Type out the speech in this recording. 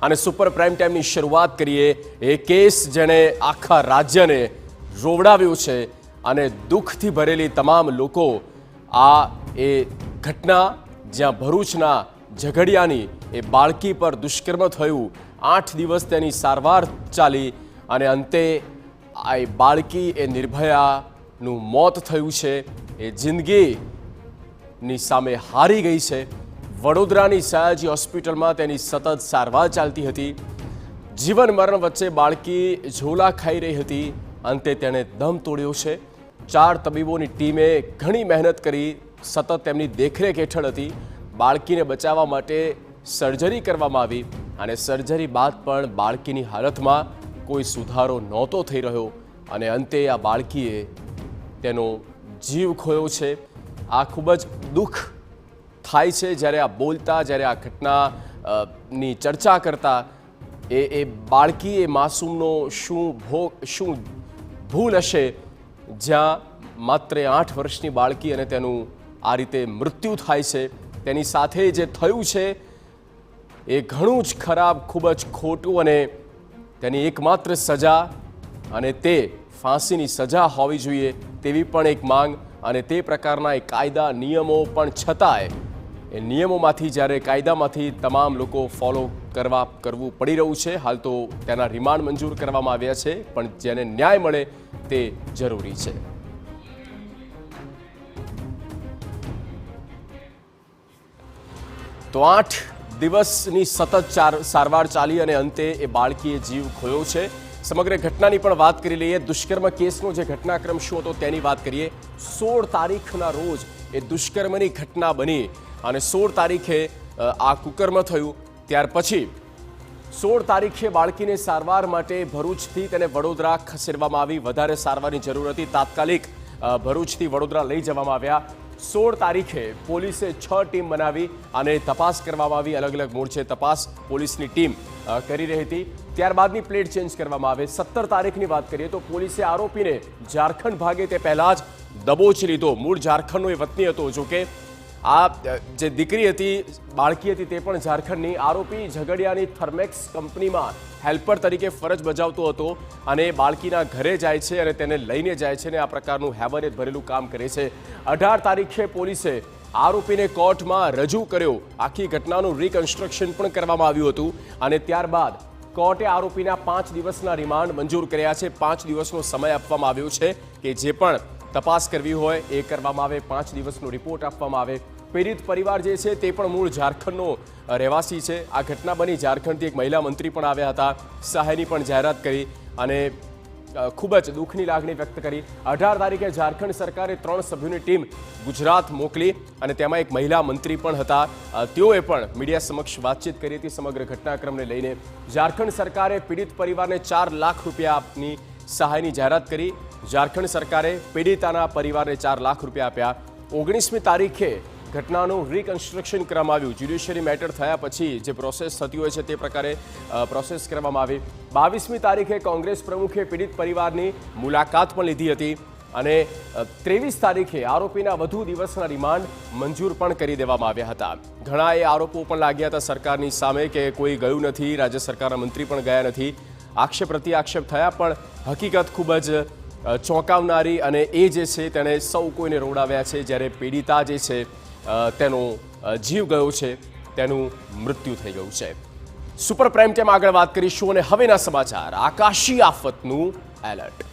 અને super prime ટાઈમની શરૂઆત કરીએ એ કેસ જેણે આખા રાજ્યને રોવડાવ્યું છે અને દુઃખથી ભરેલી તમામ લોકો આ એ ઘટના જ્યાં ભરૂચના ઝઘડિયાની એ બાળકી પર દુષ્કર્મ થયું, 8 દિવસ તેની સારવાર ચાલી અને અંતે આ બાળકી એ નિર્ભયાનું મોત થયું છે. એ જિંદગીની સામે હારી ગઈ છે. વડોદરાની સયાજી હોસ્પિટલમાં તેની સતત સારવાર ચાલતી હતી. જીવન મરણ વચ્ચે બાળકી ઝોલા ખાઈ રહી હતી. અંતે તેણે દમ તોડ્યો છે. 4 તબીબોની ટીમે ઘણી મહેનત કરી, સતત તેમની દેખરેખ હેઠળ હતી. બાળકીને બચાવવા માટે સર્જરી કરવામાં આવી અને સર્જરી બાદ પણ બાળકીની હાલતમાં કોઈ સુધારો નહોતો થઈ રહ્યો અને અંતે આ બાળકીએ તેનો જીવ ખોયો છે. આ ખૂબ જ દુઃખ થાય છે જ્યારે આ બોલતા, જ્યારે આ ઘટનાની ચર્ચા કરતા એ બાળકી, એ માસૂમનો શું ભૂલ હશે જ્યાં માત્ર 8 વર્ષની બાળકી અને તેનું આ રીતે મૃત્યુ થાય છે. તેની સાથે જે થયું છે એ ઘણું જ ખરાબ, ખૂબ જ ખોટું અને તેની એકમાત્ર સજા અને તે ફાંસીની સજા હોવી જોઈએ તેવી પણ એક માંગ અને તે પ્રકારના એ કાયદા નિયમો પણ છતાંય એ નિયમોમાંથી, જ્યારે કાયદામાંથી તમામ લોકો ફોલો કરવું પડી રહ્યું છે. હાલ તો તેના રિમાન્ડ મંજૂર કરવામાં આવ્યા છે, પણ જેને ન્યાય મળે તે જરૂરી છે. તો 8 દિવસની સતત સારવાર ચાલી અને અંતે એ બાળકીએ જીવ ખોયો છે. સમગ્ર ઘટનાની પણ વાત કરી લઈએ. દુષ્કર્મ કેસનો જે ઘટનાક્રમ શું હતો તેની વાત કરીએ. 16 તારીખના રોજ એ દુષ્કર્મની ઘટના બની અને 16 તારીખે આ કુકર્મ થયું. ત્યાર પછી 16 તારીખે બાળકીને સારવાર માટે ભરૂચથી તેને વડોદરા ખસેડવામાં આવી. વધારે સારવારની જરૂર હતી. તાત્કાલિક ભરૂચથી વડોદરા લઈ જવામાં આવ્યા. 16 તારીખે પોલીસે 6 ટીમ બનાવી અને તપાસ કરવામાં આવી. અલગ અલગ મોરચે તપાસ પોલીસની ટીમ કરી રહી હતી. ત્યારબાદની પ્લેટ ચેન્જ કરવામાં આવે. 17 તારીખની વાત કરીએ તો પોલીસે આરોપીને ઝારખંડ ભાગે તે પહેલાં જ દબોચી લીધો. મૂળ ઝારખંડનો એ વતની હતો. જોકે આ જે દીકરી હતી, બાળકી હતી, તે પણ ઝારખંડની. આરોપી ઝઘડિયાની થર્મેક્સ કંપનીમાં હેલ્પર તરીકે ફરજ બજાવતો હતો અને બાળકીના ઘરે જાય છે અને તેને લઈને જાય છે અને આ પ્રકારનું હેવરેજ ભરેલું કામ કરે છે. 18 તારીખે પોલીસે આરોપીને કોર્ટમાં રજૂ કર્યો. આખી ઘટનાનું રિકન્સ્ટ્રક્શન પણ કરવામાં આવ્યું હતું અને ત્યારબાદ કોર્ટે આરોપીના 5 દિવસના રિમાન્ડ મંજૂર કર્યા છે. 5 દિવસનો સમય આપવામાં આવ્યો છે કે જે પણ તપાસ કરવી હોય એ કરવામાં આવે. 5 દિવસનો રિપોર્ટ આપવામાં આવે. પીડિત પરિવાર જે છે તે પણ મૂળ ઝારખંડનો રહેવાસી છે. આ ઘટના બની ઝારખંડથી એક મહિલા મંત્રી પણ આવ્યા હતા. સહાયની પણ જાહેરાત કરી અને ખૂબ જ દુઃખની લાગણી વ્યક્ત કરી. 18 તારીખે ઝારખંડ સરકારે 3 સભ્યોની ટીમ ગુજરાત મોકલી અને તેમાં એક મહિલા મંત્રી પણ હતા. તેઓએ પણ મીડિયા સમક્ષ વાતચીત કરી હતી સમગ્ર ઘટનાક્રમને લઈને. ઝારખંડ સરકારે પીડિત પરિવારને 4 લાખ રૂપિયાની સહાયની જાહેરાત કરી. ઝારખંડ સરકારે પીડિતાના પરિવારને 4 લાખ રૂપિયા આપ્યા. 19મી તારીખે ઘટનાનું રિકન્સ્ટ્રક્શન કરવામાં આવ્યું. જ્યુડિશિયરી મેટર થયા પછી જે પ્રોસેસ થતી હોય છે તે પ્રકારે પ્રોસેસ કરવામાં આવી. 22મી તારીખે કોંગ્રેસ પ્રમુખે પીડિત પરિવારની મુલાકાત પણ લીધી હતી અને 23 તારીખે આરોપીના વધુ દિવસના રિમાન્ડ મંજૂર પણ કરી દેવામાં આવ્યા હતા. ઘણા એ આરોપો પણ લાગ્યા હતા સરકારની સામે કે કોઈ ગયું નથી, રાજ્ય સરકારના મંત્રી પણ ગયા નથી. આક્ષેપ પ્રતિ આક્ષેપ થયા, પણ હકીકત ખૂબ જ ચોંકાવનારી અને એ જે છે તેણે સૌ કોઈને રોડાવ્યા છે. જ્યારે પીડિતા જે છે તેનો જીવ ગયો છે, તેનું મૃત્યુ થઈ ગયું છે. સુપર પ્રાઇમ ટાઈમ આગળ વાત કરીશું અને હવેના સમાચાર. આકાશી આફતનું એલર્ટ.